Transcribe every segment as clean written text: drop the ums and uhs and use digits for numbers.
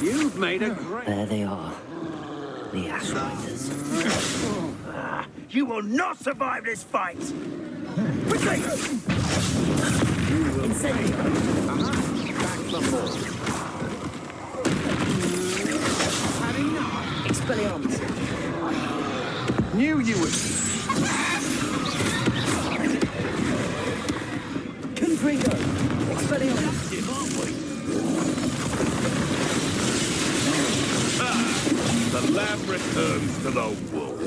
You've made a great... There they are. The Ashriders. You will not survive this fight! Quickly! Incendio! Back the ball. Expelliarmus! Knew you would... Confringo! Expelliarmus! The lamb returns to the wolf.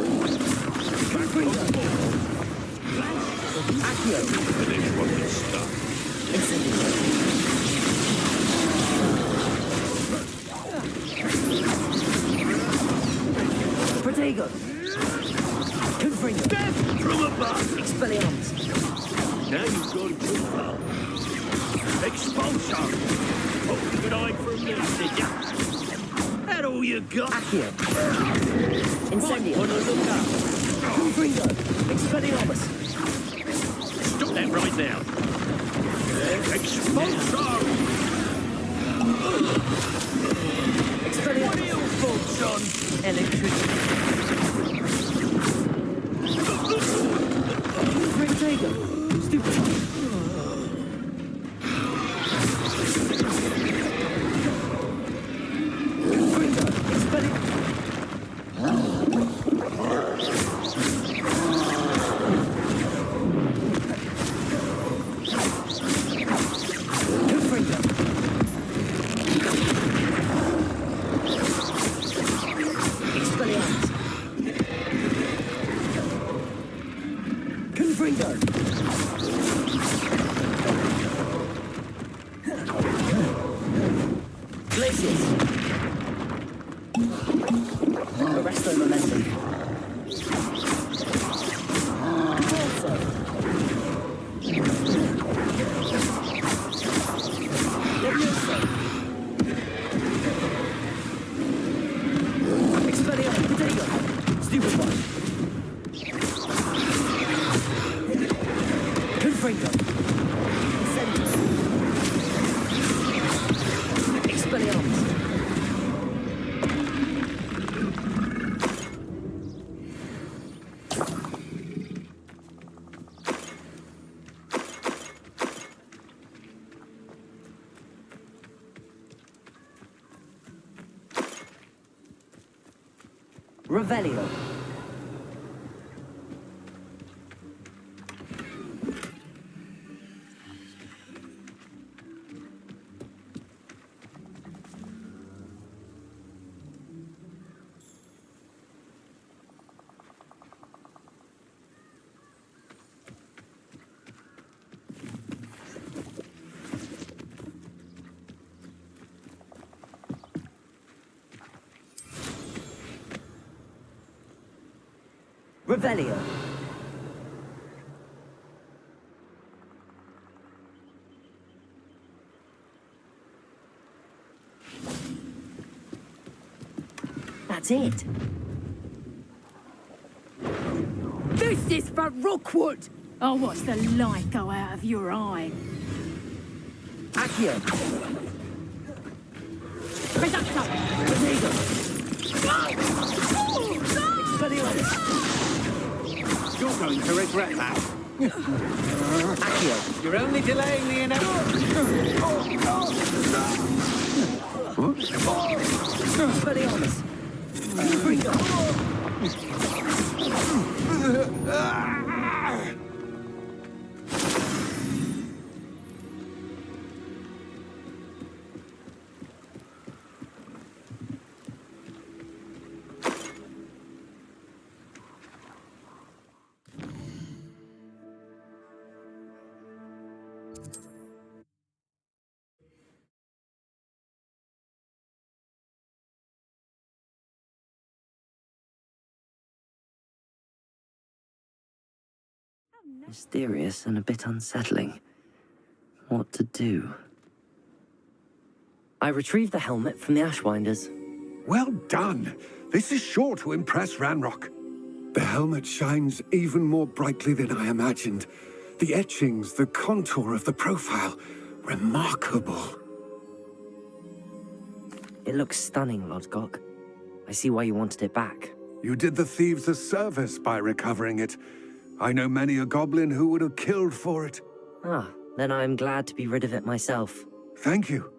Accio! Finish what you start. Incendio! Protego! Confringo! Death from above! Expelliarmus! Now you've gone too far. Expulsion! Hope you could hide from me, did ya? That all you got? Accio! Incendio! On a lookout! Confringo! Expelliarmus! Stop that right now! Expulsion! Expelliarmus! What are your thoughts on Electricity! Protego! Stupid! Confringo! Expelliarmus! Confringo! Glacius! Arresto Momentum! Also! Levioso! Expelliarmus! Protego! Stupefy! Confringo! Incendio! Expelliarmus! Revelio! Revelio! That's it. This is for Rookwood! Oh, watch the light go out of your eye. Accio! Reducto! Protego! Expelliarmus! You're going to regret that. Accio! You're only delaying the inevitable. Expelliarmus! Confringo! Mysterious and a bit unsettling. What to do? I retrieved the helmet from the Ashwinders. Well done. This is sure to impress Ranrock. The helmet shines even more brightly than I imagined. The etchings, the contour of the profile, remarkable. It looks stunning, Lodgok. I see why you wanted it back. You did the thieves a service by recovering it. I know many a goblin who would have killed for it. Ah, then I am glad to be rid of it myself. Thank you.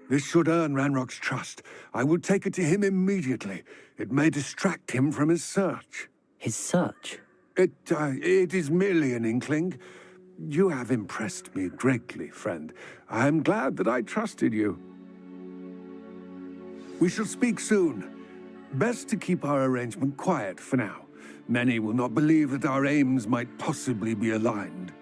This should earn Ranrock's trust. I will take it to him immediately. It may distract him from his search. His search? It is merely an inkling. You have impressed me greatly, friend. I am glad that I trusted you. We shall speak soon. Best to keep our arrangement quiet for now. Many will not believe that our aims might possibly be aligned.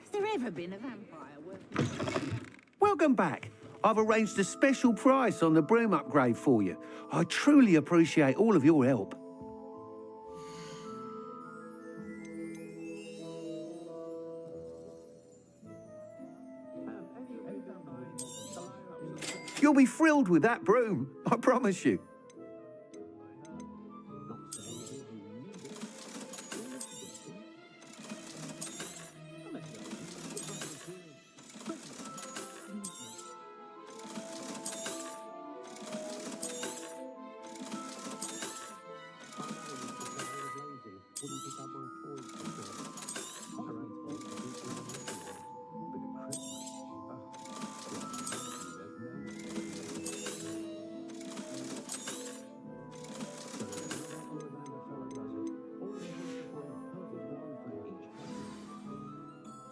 Has there ever been a vampire? Welcome back. I've arranged a special price on the broom upgrade for you. I truly appreciate all of your help. You'll be thrilled with that broom, I promise you.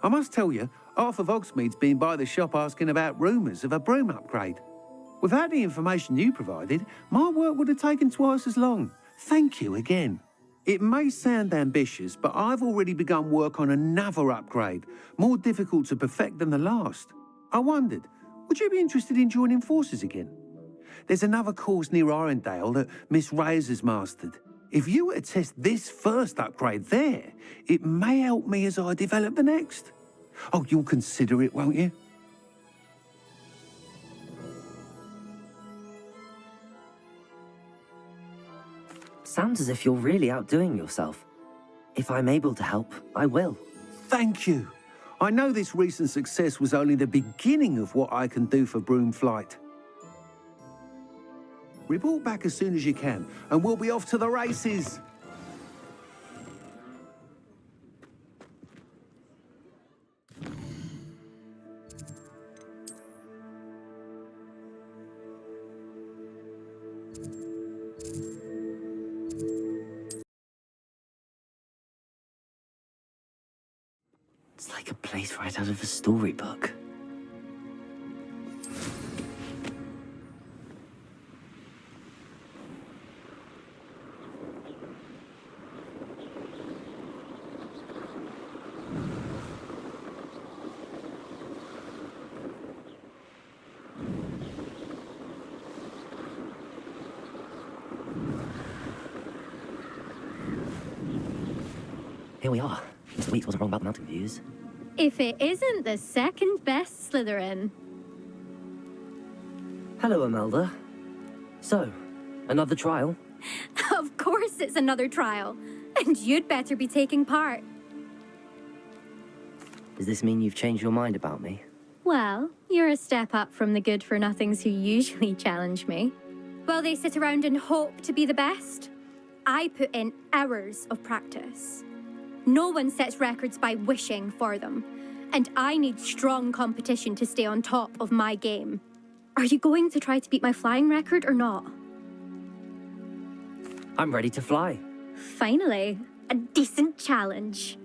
I must tell you, half of Hogsmeade's been by the shop asking about rumours of a broom upgrade. Without the information you provided, my work would have taken twice as long. Thank you again. It may sound ambitious, but I've already begun work on another upgrade, more difficult to perfect than the last. I wondered, would you be interested in joining forces again? There's another course near Arendale that Miss Reyes has mastered. If you were to test this first upgrade there, it may help me as I develop the next. Oh, you'll consider it, won't you? Sounds as if you're really outdoing yourself. If I'm able to help, I will. Thank you. I know this recent success was only the beginning of what I can do for Broomflight. Report back as soon as you can, and we'll be off to the races. It's like a place right out of a storybook. Here we are. Mr. Weeks wasn't wrong about the mountain views. If it isn't the second best Slytherin. Hello, Imelda. So, another trial? Of course it's another trial. And you'd better be taking part. Does this mean you've changed your mind about me? Well, you're a step up from the good-for-nothings who usually challenge me. While they sit around and hope to be the best, I put in hours of practice. No one sets records by wishing for them, and I need strong competition to stay on top of my game. Are you going to try to beat my flying record or not? I'm ready to fly. Finally, a decent challenge.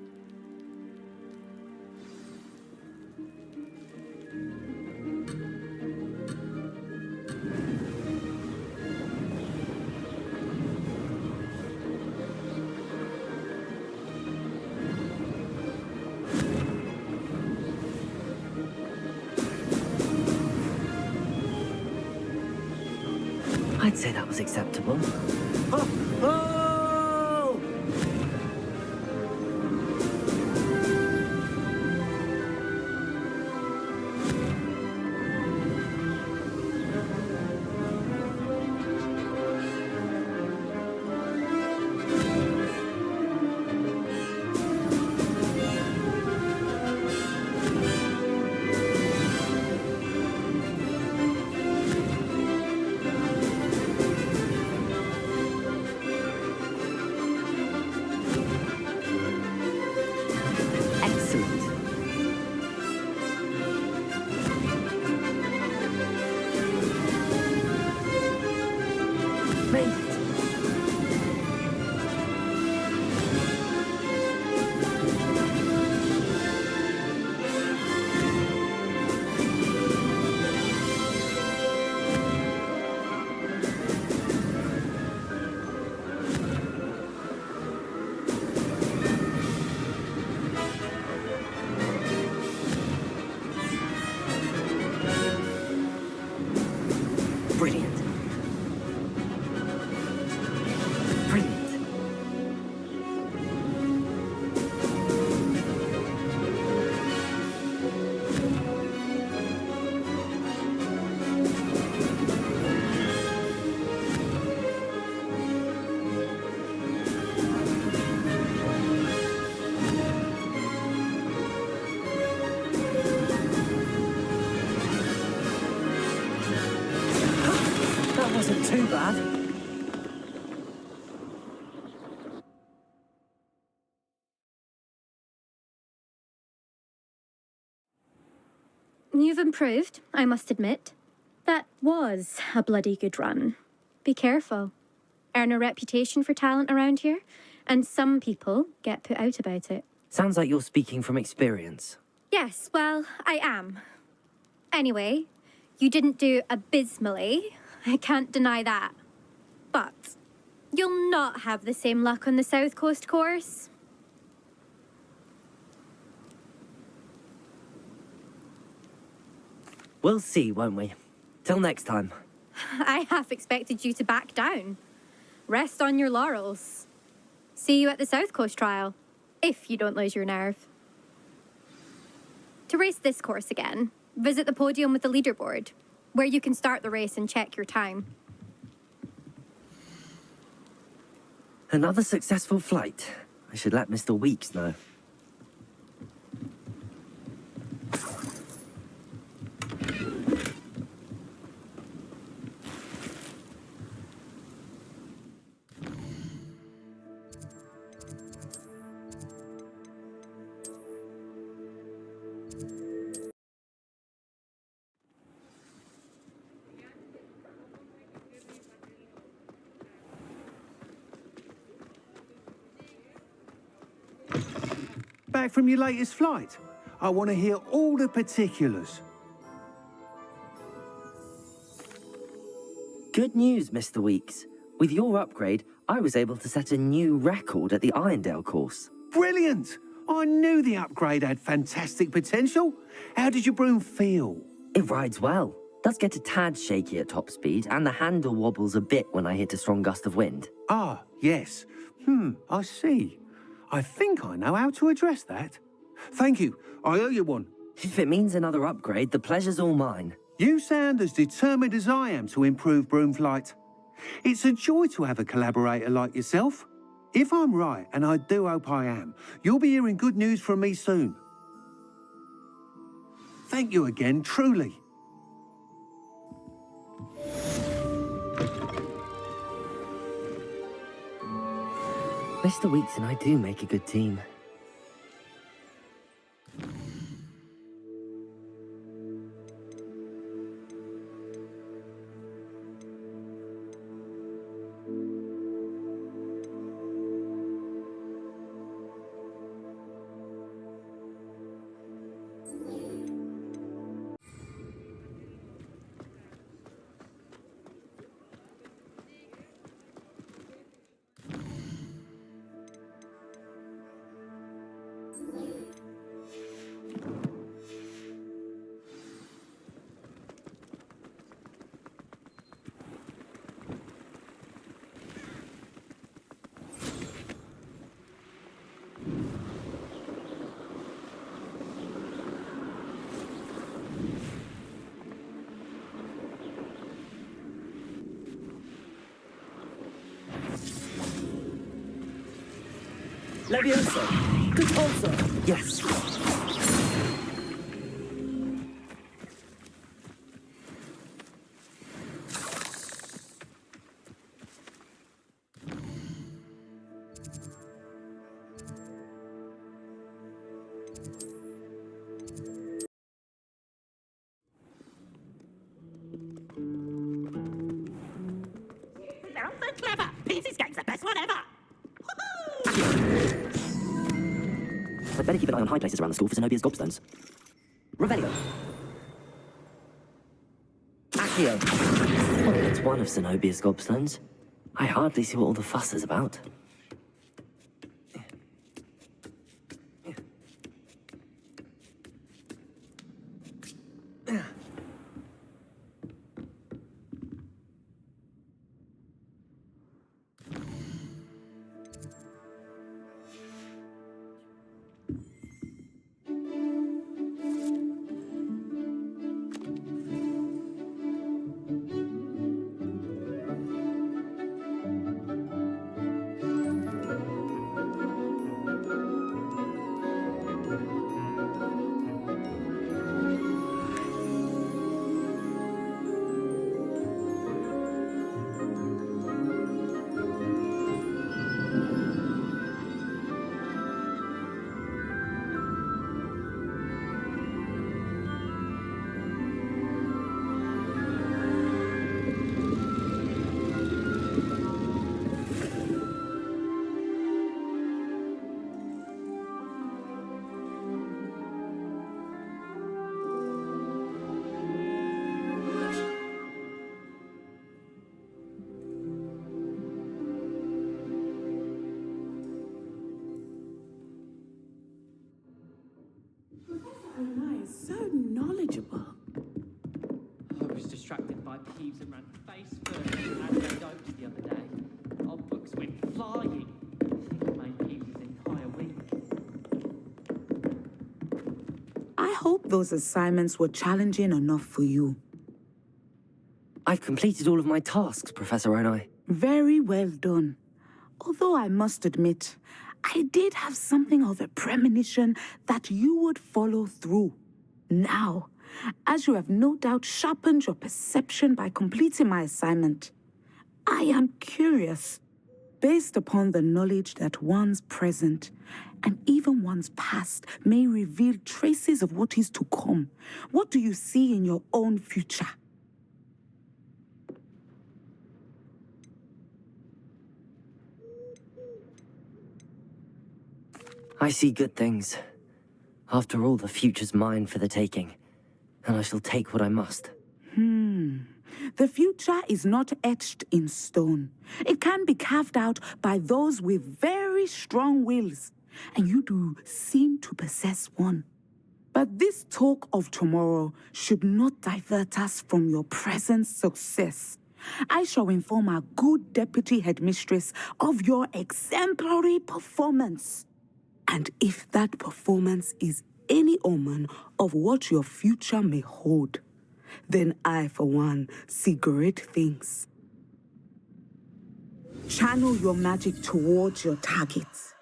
I'd say that was acceptable. Oh! Oh! Excellent. Made it. Brilliant. Brilliant. That wasn't too bad. You've improved, I must admit. That was a bloody good run. Be careful. Earn a reputation for talent around here, and some people get put out about it. Sounds like you're speaking from experience. Yes, well, I am. Anyway, you didn't do abysmally. I can't deny that. But you'll not have the same luck on the South Coast course. We'll see, won't we? Till next time. I half expected you to back down. Rest on your laurels. See you at the South Coast trial, if you don't lose your nerve. To race this course again, visit the podium with the leaderboard, where you can start the race and check your time. Another successful flight. I should let Mr. Weeks know. Back from your latest flight? I want to hear all the particulars. Good news, Mr. Weeks. With your upgrade, I was able to set a new record at the Irondale course. Brilliant! I knew the upgrade had fantastic potential. How did your broom feel? It rides well. Does get a tad shaky at top speed, and the handle wobbles a bit when I hit a strong gust of wind. Ah, yes. I see. I think I know how to address that. Thank you. I owe you one. If it means another upgrade, the pleasure's all mine. You sound as determined as I am to improve broom flight. It's a joy to have a collaborator like yourself. If I'm right, and I do hope I am, you'll be hearing good news from me soon. Thank you again, truly. Mr. Weeks and I do make a good team. Leviosa. Good answer. Yes. They're all so clever. Peasy's game's the best one ever. I'd better keep an eye on high places around the school for Zenobia's gobstones. Revelio. Accio. Well, it's one of Zenobia's gobstones. I hardly see what all the fuss is about. So knowledgeable. I was distracted by Peeves and ran face first and they doped the other day. Our books went flying. I think it made Peeves' entire week. I hope those assignments were challenging enough for you. I've completed all of my tasks, Professor Onai. Very well done. Although I must admit, I did have something of a premonition that you would follow through. Now, as you have no doubt sharpened your perception by completing my assignment, I am curious, based upon the knowledge that one's present and even one's past may reveal traces of what is to come. What do you see in your own future? I see good things. After all, the future's mine for the taking, and I shall take what I must. The future is not etched in stone. It can be carved out by those with very strong wills, and you do seem to possess one. But this talk of tomorrow should not divert us from your present success. I shall inform our good deputy headmistress of your exemplary performance. And if that performance is any omen of what your future may hold, then I, for one, see great things. Channel your magic towards your targets.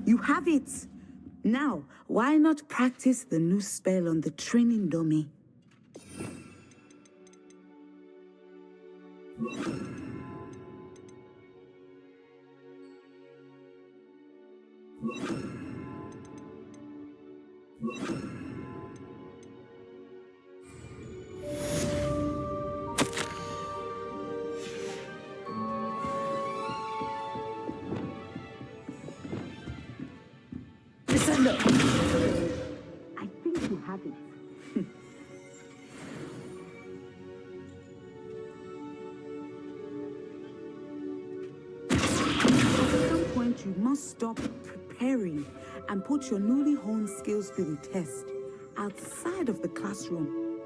You have it. Now, why not practice the new spell on the training dummy? Listen up. I think you have it. At some point, you must stop preparing and put your newly honed skills to the test outside of the classroom.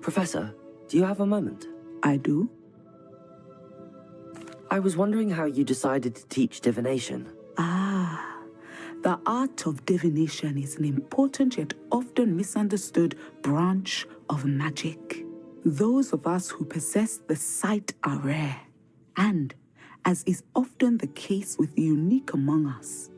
Professor, do you have a moment? I do. I was wondering how you decided to teach divination. The art of divination is an important yet often misunderstood branch of magic. Those of us who possess the sight are rare, and, as is often the case with the unique among us,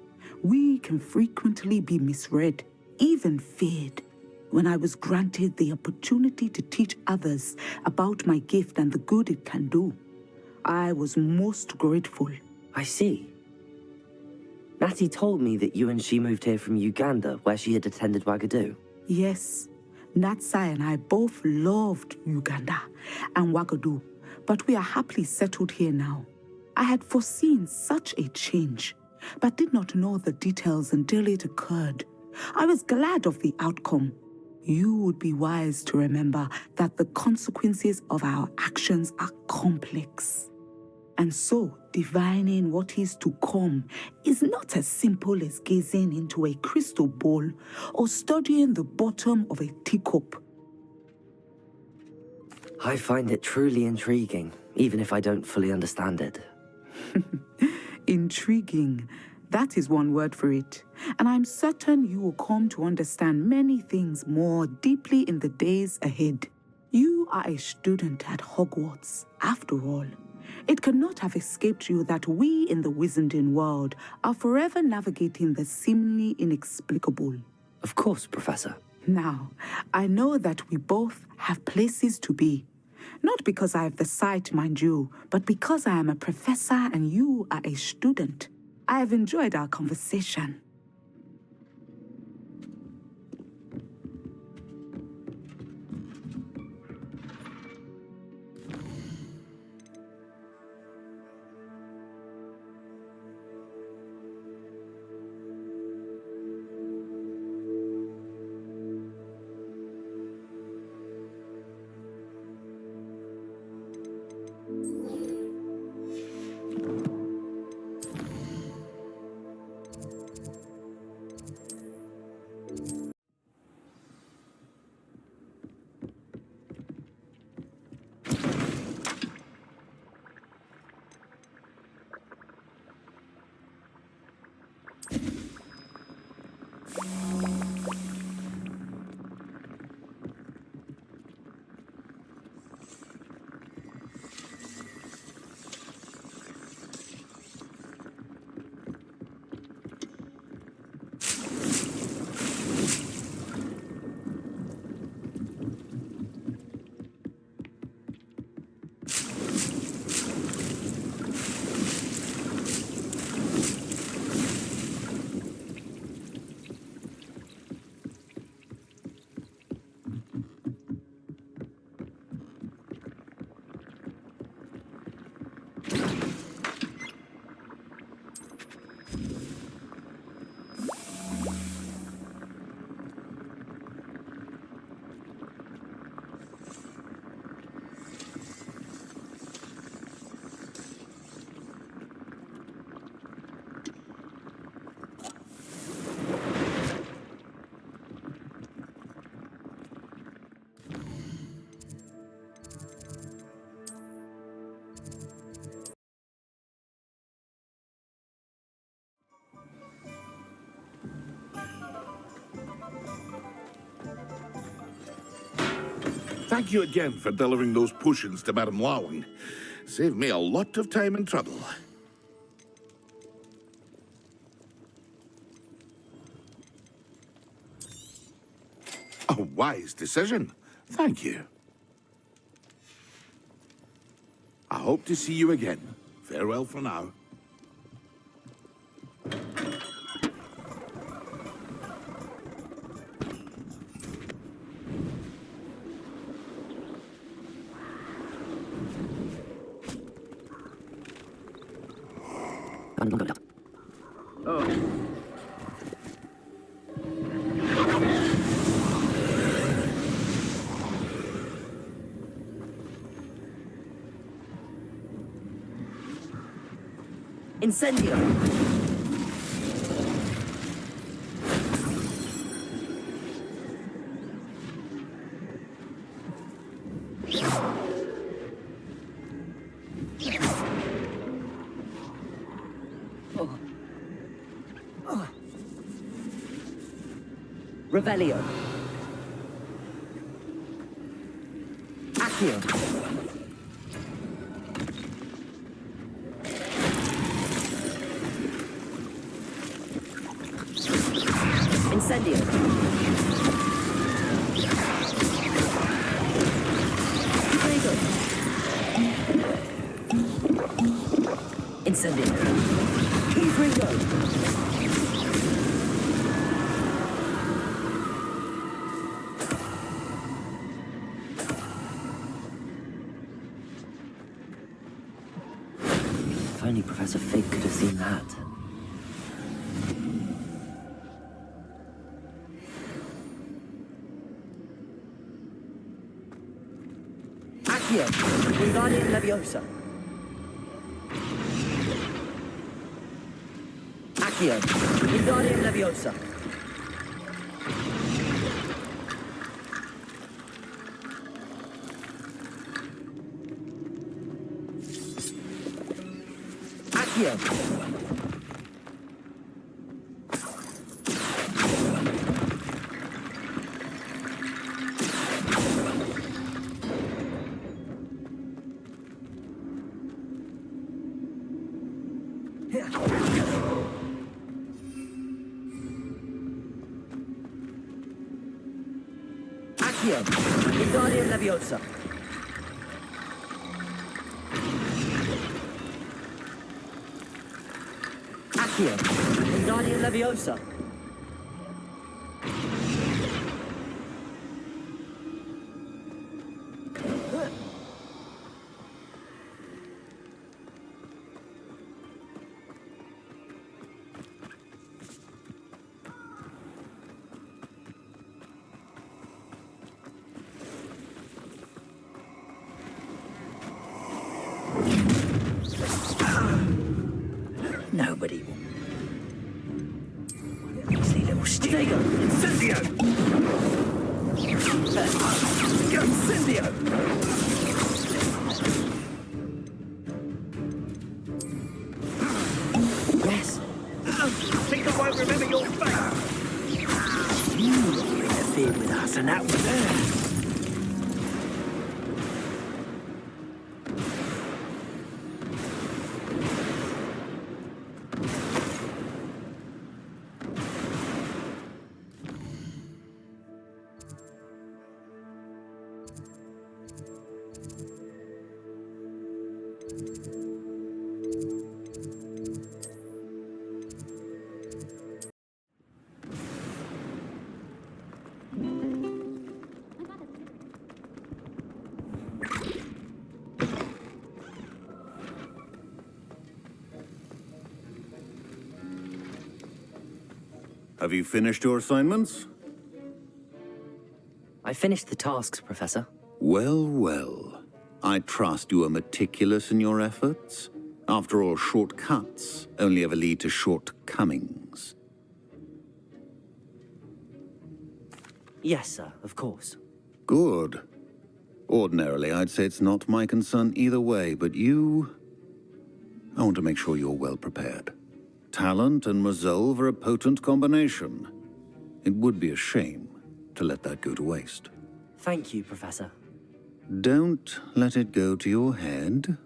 we can frequently be misread, even feared. When I was granted the opportunity to teach others about my gift and the good it can do, I was most grateful. I see. Natty told me that you and she moved here from Uganda, where she had attended Wagadu. Yes, Natsai and I both loved Uganda and Wagadu, but we are happily settled here now. I had foreseen such a change, but did not know the details until it occurred. I was glad of the outcome. You would be wise to remember that the consequences of our actions are complex. And so, divining what is to come is not as simple as gazing into a crystal ball or studying the bottom of a teacup. I find it truly intriguing, even if I don't fully understand it. Intriguing. That is one word for it. And I'm certain you will come to understand many things more deeply in the days ahead. You are a student at Hogwarts, after all. It cannot have escaped you that we in the wizarding world are forever navigating the seemingly inexplicable. Of course, Professor. Now, I know that we both have places to be. Not because I have the sight, mind you, but because I am a professor and you are a student. I have enjoyed our conversation. Thank you again for delivering those potions to Madame Lawing. Saved me a lot of time and trouble. A wise decision. Thank you. I hope to see you again. Farewell for now. Incendio! Revelio. Accio. Incendio. Fuego. Incendio. Fuego. If only Professor Fig could have seen that. Accio, Wingardium Leviosa. Accio, Wingardium Leviosa. Accio. Accio, Wingardium Leviosa. Accio, Wingardium Leviosa. Nobody will. Easy little stick. Incendio! Incendio! Yes. Think I won't remember your face. You interfered with us, and that was Have you finished your assignments? I finished the tasks, Professor. Well, well. I trust you are meticulous in your efforts. After all, shortcuts only ever lead to shortcomings. Yes, sir, of course. Good. Ordinarily, I'd say it's not my concern either way, but you... I want to make sure you're well prepared. Talent and resolve are a potent combination. It would be a shame to let that go to waste. Thank you, Professor. Don't let it go to your head.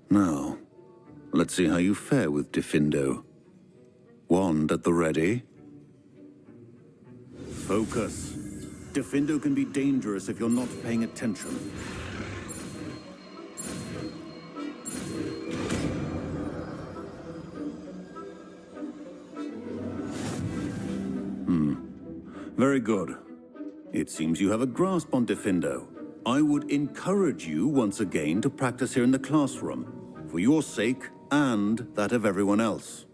Now, let's see how you fare with Diffindo. Wand at the ready. Focus. Diffindo can be dangerous if you're not paying attention. Very good. It seems you have a grasp on Diffindo. I would encourage you once again to practice here in the classroom, for your sake and that of everyone else.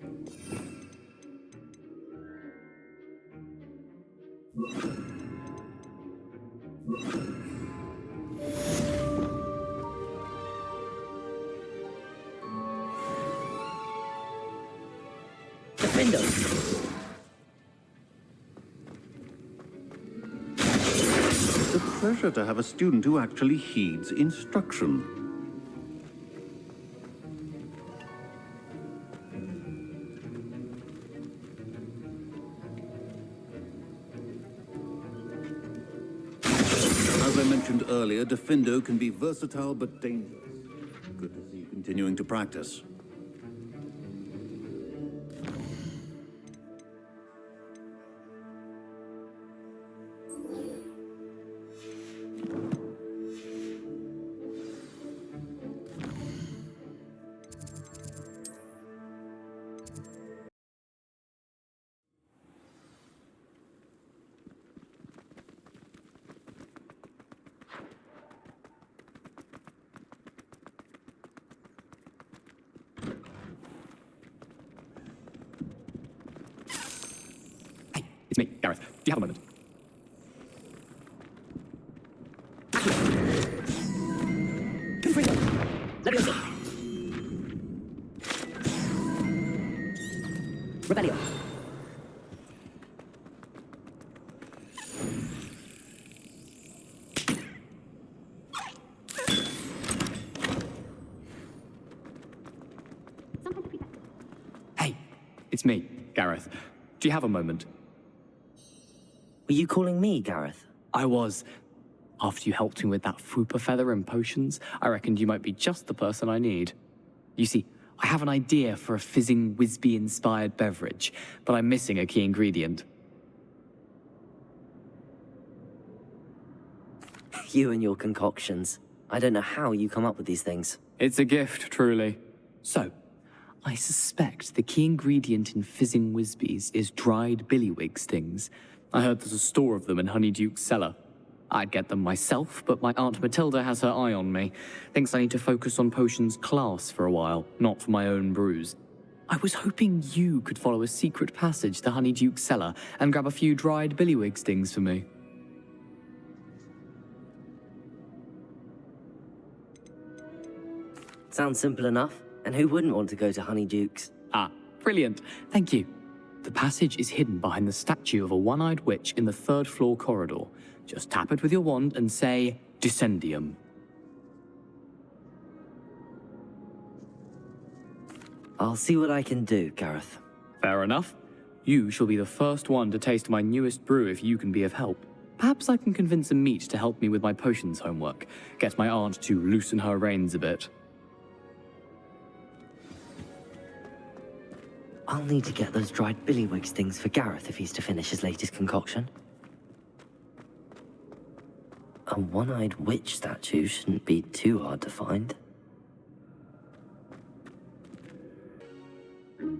Diffindo! It's a pleasure to have a student who actually heeds instruction. As I mentioned earlier, Diffindo can be versatile but dangerous. Good to see you continuing to practice. It's me, Gareth. Do you have a moment? Let me go. Rebellion. Hey, it's me, Gareth. Do you have a moment? Were you calling me, Gareth? I was. After you helped me with that Fupa feather and potions, I reckoned you might be just the person I need. You see, I have an idea for a fizzing Wisby-inspired beverage, but I'm missing a key ingredient. You and your concoctions. I don't know how you come up with these things. It's a gift, truly. So, I suspect the key ingredient in fizzing Wisbies is dried billywig stings. I heard there's a store of them in Honeyduke's cellar. I'd get them myself, but my Aunt Matilda has her eye on me. Thinks I need to focus on potions class for a while, not for my own brews. I was hoping you could follow a secret passage to Honeyduke's cellar and grab a few dried billywig stings for me. Sounds simple enough. And who wouldn't want to go to Honeyduke's? Ah, brilliant. Thank you. The passage is hidden behind the statue of a one-eyed witch in the third-floor corridor. Just tap it with your wand and say, Descendium. I'll see what I can do, Gareth. Fair enough. You shall be the first one to taste my newest brew if you can be of help. Perhaps I can convince a meat to help me with my potions homework. Get my aunt to loosen her reins a bit. I'll need to get those dried billywig stings for Gareth if he's to finish his latest concoction. A one-eyed witch statue shouldn't be too hard to find.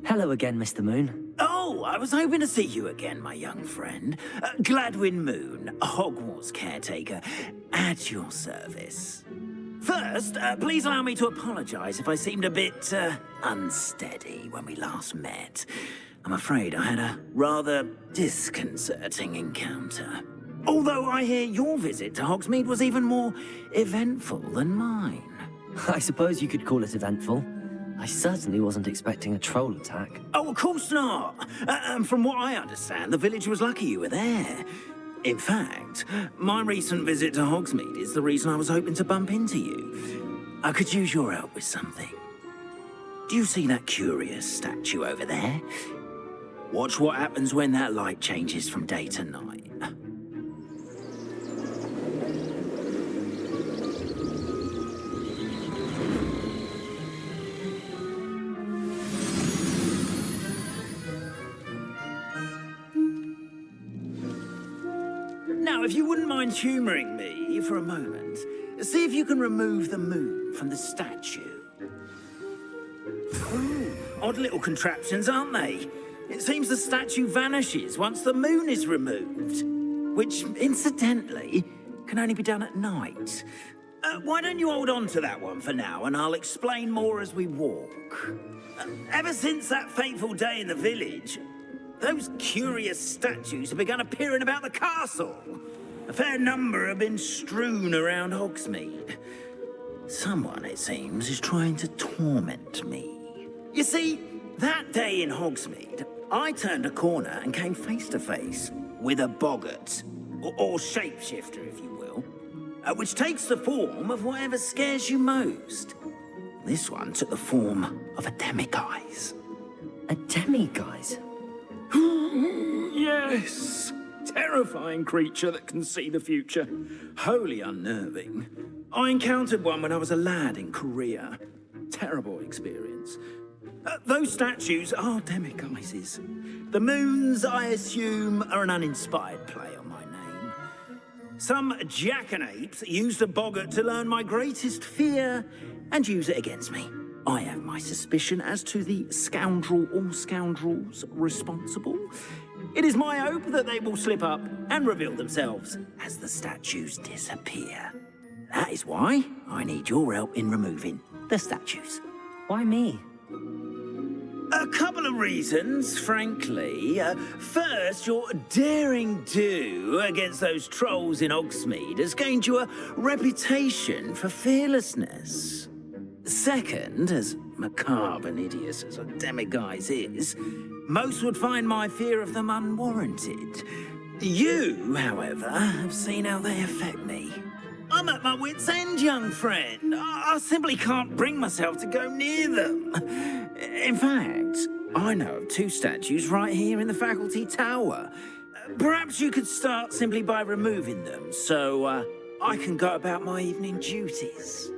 Hello again, Mr. Moon. Oh, I was hoping to see you again, my young friend. Gladwin Moon, Hogwarts caretaker, at your service. First, please allow me to apologize if I seemed a bit, unsteady when we last met. I'm afraid I had a rather disconcerting encounter. Although I hear your visit to Hogsmeade was even more eventful than mine. I suppose you could call it eventful. I certainly wasn't expecting a troll attack. Oh, of course not. From what I understand, the village was lucky you were there. In fact, my recent visit to Hogsmeade is the reason I was hoping to bump into you. I could use your help with something. Do you see that curious statue over there? Watch what happens when that light changes from day to night. Now, if you wouldn't mind humouring me for a moment, see if you can remove the moon from the statue. Ooh, odd little contraptions, aren't they? It seems the statue vanishes once the moon is removed, which, incidentally, can only be done at night. Why don't you hold on to that one for now, and I'll explain more as we walk. Ever since that fateful day in the village, those curious statues have begun appearing about the castle. A fair number have been strewn around Hogsmeade. Someone, it seems, is trying to torment me. You see, that day in Hogsmeade, I turned a corner and came face to face with a boggart, or shapeshifter, if you will, which takes the form of whatever scares you most. This one took the form of a demiguise. A demiguise? Yes! Terrifying creature that can see the future. Wholly unnerving. I encountered one when I was a lad in Korea. Terrible experience. Those statues are demiguises. The moons, I assume, are an uninspired play on my name. Some jackanapes used a boggart to learn my greatest fear and use it against me. I have my suspicion as to the scoundrel or scoundrels responsible. It is my hope that they will slip up and reveal themselves as the statues disappear. That is why I need your help in removing the statues. Why me? A couple of reasons, frankly. First, your daring do against those trolls in Hogsmeade has gained you a reputation for fearlessness. Second, as macabre and hideous as a demiguise is, most would find my fear of them unwarranted. You, however, have seen how they affect me. I'm at my wit's end, young friend. I simply can't bring myself to go near them. In fact, I know of two statues right here in the faculty tower. Perhaps you could start simply by removing them, so I can go about my evening duties.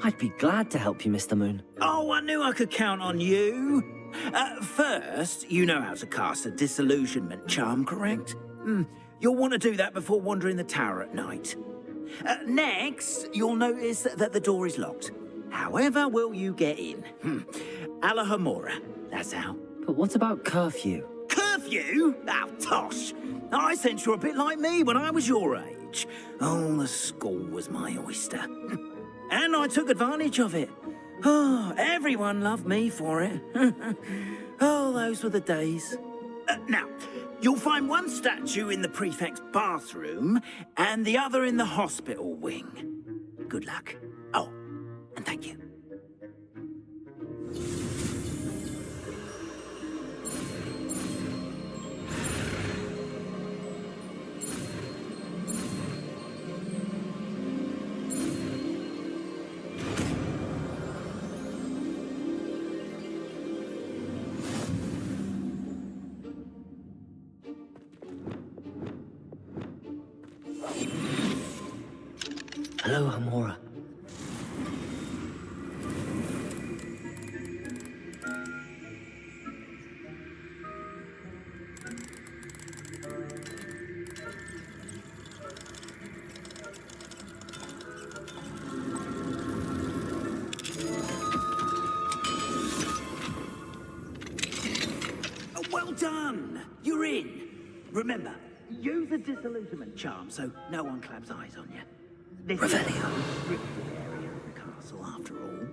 I'd be glad to help you, Mr. Moon. Oh, I knew I could count on you. First, you know how to cast a disillusionment charm, correct? You'll want to do that before wandering the tower at night. Next, you'll notice that the door is locked. However will you get in? Alahomora, that's how. But what about curfew? Curfew? Oh, tosh. I sense you're a bit like me when I was your age. Oh, the school was my oyster. And I took advantage of it. Oh, everyone loved me for it. Oh, those were the days. Now, you'll find one statue in the prefect's bathroom and the other in the hospital wing. Good luck. Oh, and thank you. Hello, Hamora. Well done! You're in. Remember, use a disillusionment charm so no one claps eyes on you. This is a restricted area of the castle, after all.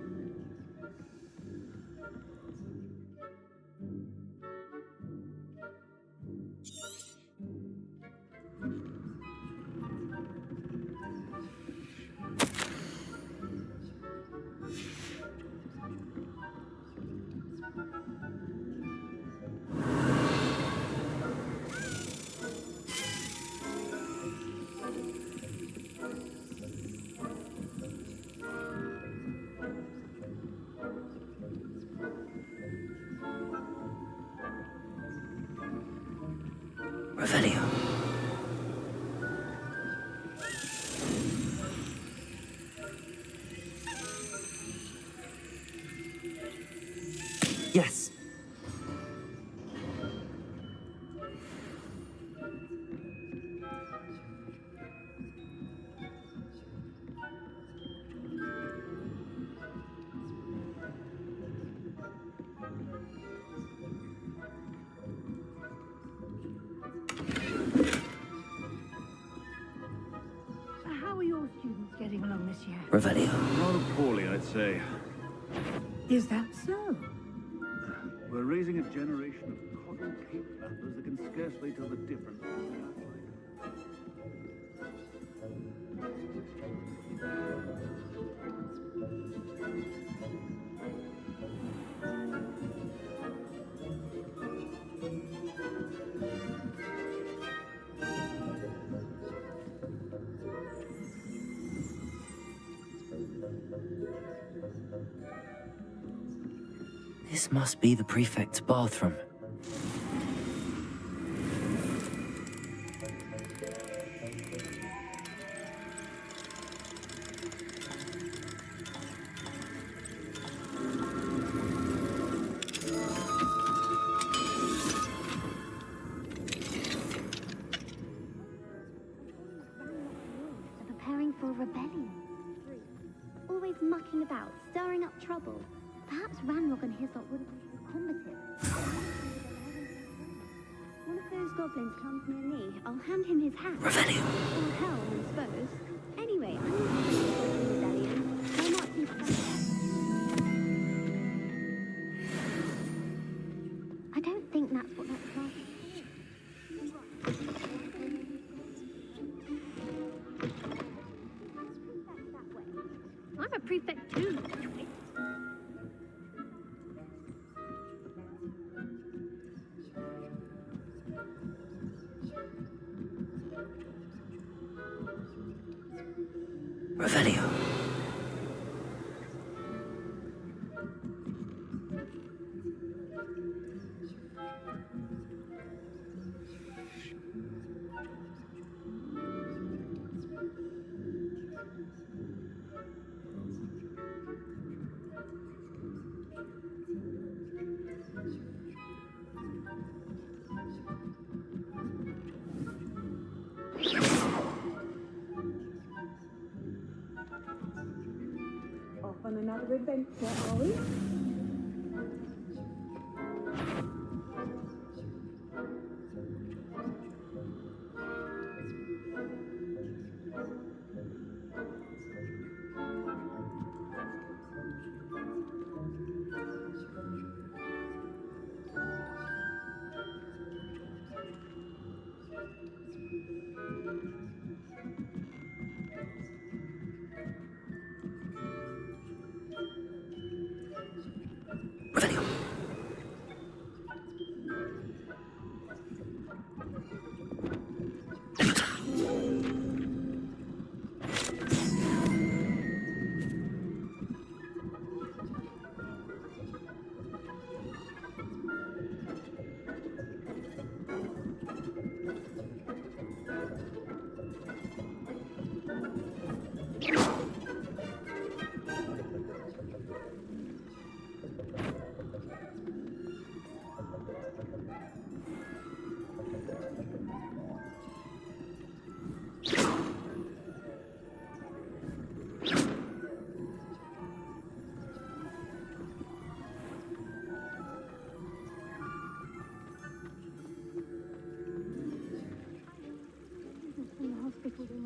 Revelio. Yes. How are your students getting along this year? Revelio. Rather poorly, I'd say. Is that so? We're raising a generation of coddle cape flappers that can scarcely tell the difference between the outside. This must be the prefect's bathroom. They're preparing for a rebellion. Always mucking about, stirring up trouble. Perhaps Ranrock and his lot wouldn't be so combative. One of those goblins comes near me, I'll hand him his hat. Revelio. Or hell, I suppose. Anyway, I'm not going to rebellion. I might be I don't think that's what that class is for. I'm a prefect too. Revelio. Off on another adventure, are we?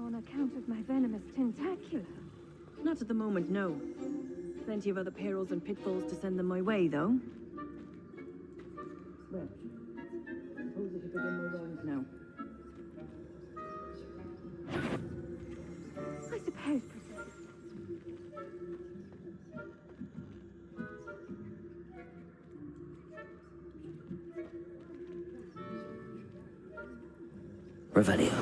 On account of my venomous tentacular. Not at the moment, no. Plenty of other perils and pitfalls to send them my way, though. Well, suppose I should begin my rounds now. I suppose. Revelio.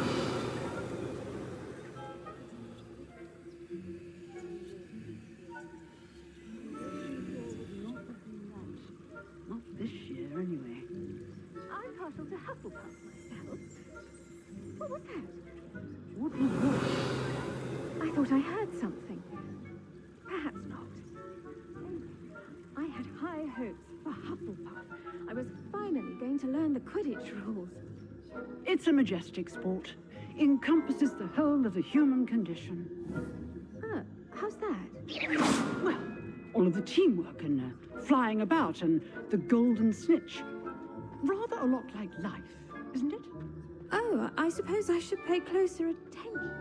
Not this year, anyway. I'm partial to Hufflepuff myself. What was that? What was what? I thought I heard something. Perhaps not. I had high hopes for Hufflepuff, I was finally going to learn the Quidditch rules. It's a majestic sport. Encompasses the whole of the human condition. Oh, how's that? Well, all of the teamwork and flying about and the golden snitch. Rather a lot like life, isn't it? Oh, I suppose I should pay closer attention.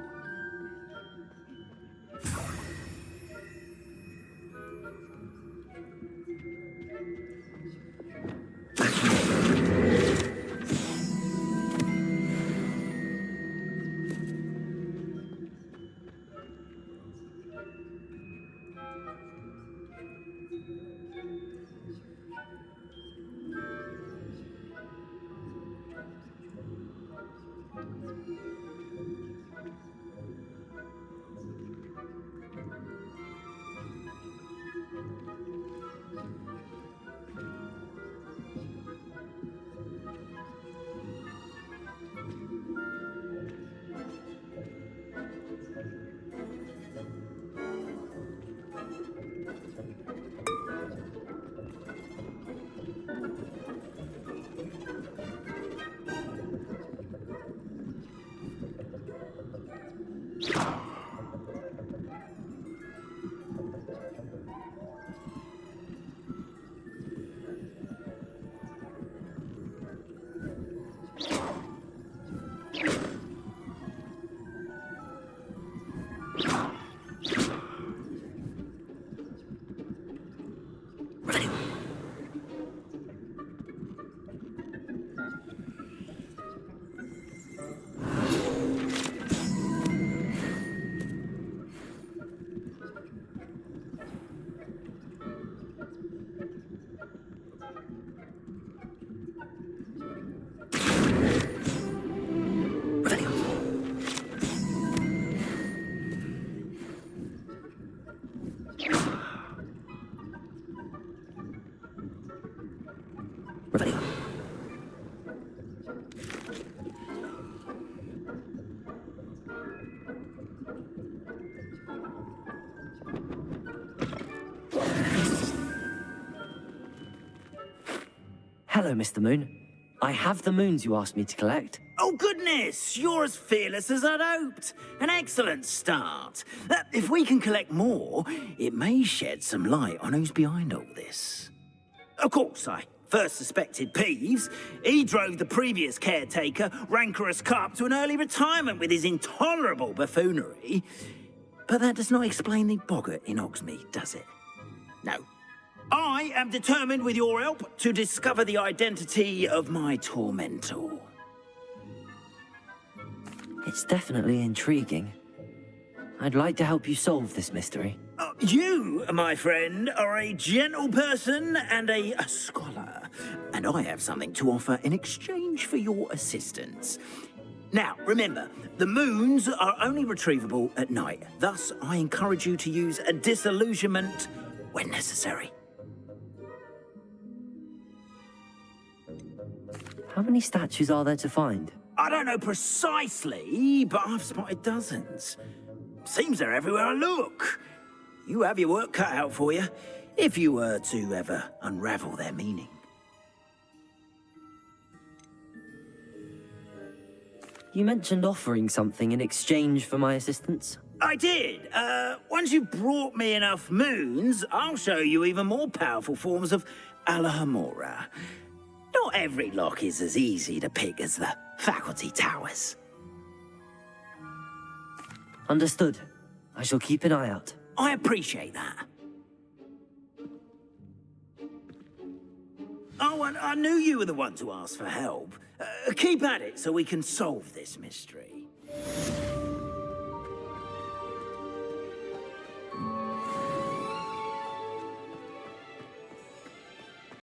Hello, Mr. Moon. I have the moons you asked me to collect. Oh, goodness! You're as fearless as I'd hoped. An excellent start. If we can collect more, it may shed some light on who's behind all this. Of course, I first suspected Peeves. He drove the previous caretaker, Rancorous Carp, to an early retirement with his intolerable buffoonery. But that does not explain the boggart in Hogsmeade, does it? No. I am determined, with your help, to discover the identity of my tormentor. It's definitely intriguing. I'd like to help you solve this mystery. You, my friend, are a gentle person and a scholar, and I have something to offer in exchange for your assistance. Now, remember, the moons are only retrievable at night. Thus, I encourage you to use a disillusionment when necessary. How many statues are there to find? I don't know precisely, but I've spotted dozens. Seems they're everywhere I look. You have your work cut out for you, if you were to ever unravel their meaning. You mentioned offering something in exchange for my assistance? I did. Once you've brought me enough moons, I'll show you even more powerful forms of Alohomora. Not every lock is as easy to pick as the faculty towers. Understood. I shall keep an eye out. I appreciate that. Oh, and I knew you were the one to ask for help. Keep at it so we can solve this mystery.